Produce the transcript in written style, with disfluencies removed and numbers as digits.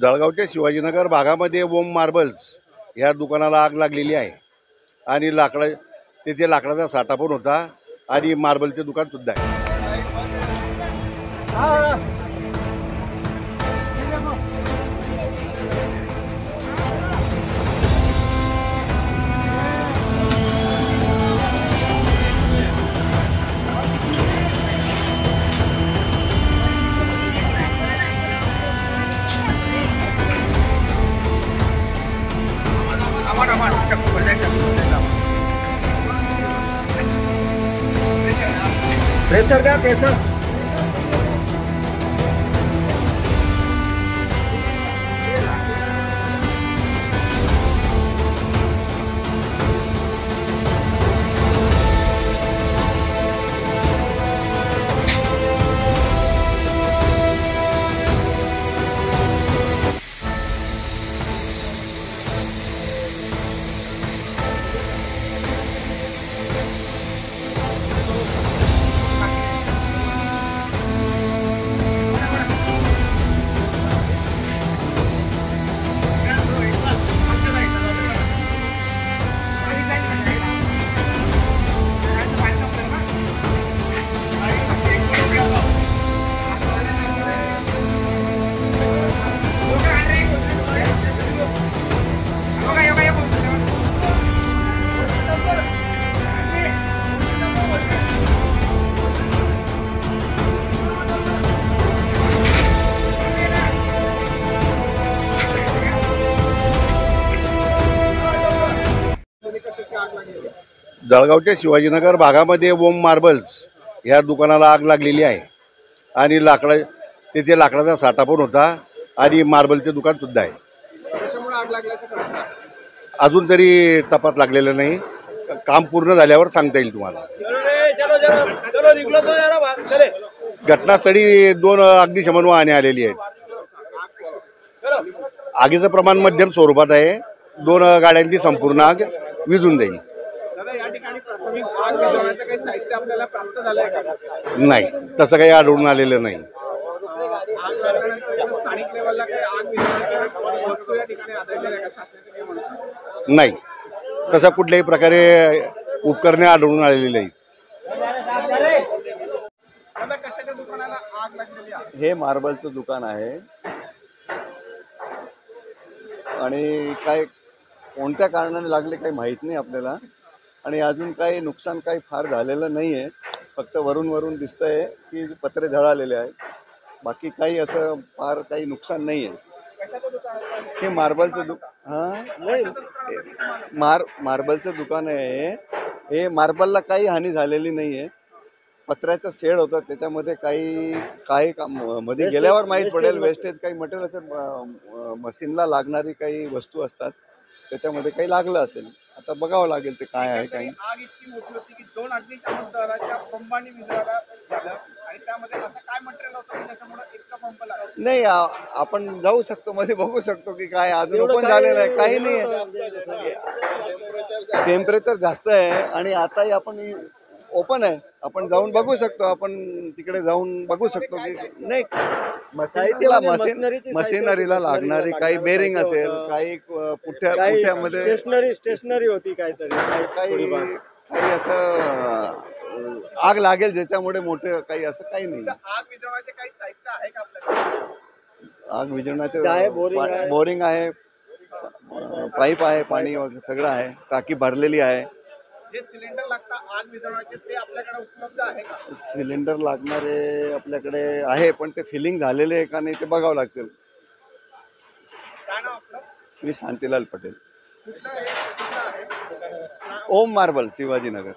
जळगावच्या शिवाजीनगर भागामध्ये ओम मार्बल्स या दुकानाला आग लागलेली आहे आणि तिथे लाकडाचा साठा पण होता आणि मार्बलचे दुकान सुद्धा आहे. प्रेशर क्या प्रेशर जळगावच्या शिवाजीनगर भागामध्ये ओम मार्बल्स या दुकानाला आग लागलेली आहे आणि तिथे लाकडाचा साठा पण होता आणि मार्बलचे दुकान सुद्धा आहे. अजून तरी तपास लागलेला नाही. काम पूर्ण झाल्यावर सांगता येईल तुम्हाला. घटनास्थळी 2 अग्निशमन वाहने आलेली आहेत. आगीचं प्रमाण मध्यम स्वरूपात आहे. 2 गाड्यांची संपूर्ण आग विझून जाईल. नाही, तसं काही आढळून आलेलं नाही. नाही, तसं कुठल्याही प्रकारे उपकरणे आढळून आलेली नाही. हे मार्बलचं दुकान आहे आणि काय कोणत्या कारणाने लागले काही माहीत नाही आपल्याला. आणि अजून काही नुकसान काही फार झालेलं नाही आहे. फक्त वरून दिसतंय की पत्रे झळालेले आहेत. बाकी काही असं फार काही नुकसान नाही आहे. हे मार्बलचं मार्बलचं दुकान आहे. हे मार्बलला काही हानी झालेली नाही आहे. पत्र्याचं शेड होतं त्याच्यामध्ये काही मध्ये गेल्यावर माहीत पडेल. वेस्टेज काही मटेरियल असेल, मशीनला लागणारी काही वस्तू असतात त्याच्यामध्ये काही लागलं असेल. आता बघावं लागेल ते काय आहे. काही आग इतकी मोठी होती की 2 अग्निशमन दलाच्या पंपांनी विझवायला झालं आणि त्यामध्ये असं काय मटेरियल होतं ज्याच्यामुळे इतका पंप लागला? नाही, आपण जाऊ शकतो, मध्ये बघू शकतो की काय अजून ओपन झालेलं आहे. काही नाही, टेम्परेचर जास्त आहे आणि आताही आपण ओपन आहे. आपण जाऊन बघू शकतो. आपण तिकडे जाऊन बघू शकतो की नाही मशिनरीला लागणारी काही बेरिंग असेल, काही पुठ्यामध्ये स्टेशनरी होती काही असं आग लागेल ज्याच्यामुळे मोठे काही असं काही नाही. आग विझवण्याचे काही साहित्य आहे का आपल्याकडे? आग विझवण्याचे बोरिंग आहे, पाईप आहे, पाणी वगैरे सगळं आहे. टाकी भरलेली आहे. जे सिलेंडर लागतात आग विझवण्याचे ते आपल्याकडे उपलब्ध आहे का? सिलेंडर लागणारे आपल्याकडे आहे, पण ते फिलिंग झालेले आहे का नाही ते बघावं लागतील. काय नाव आपलं? मी शांतीलाल पटेल. कुठलं आहे? ओम मार्बल, शिवाजीनगर.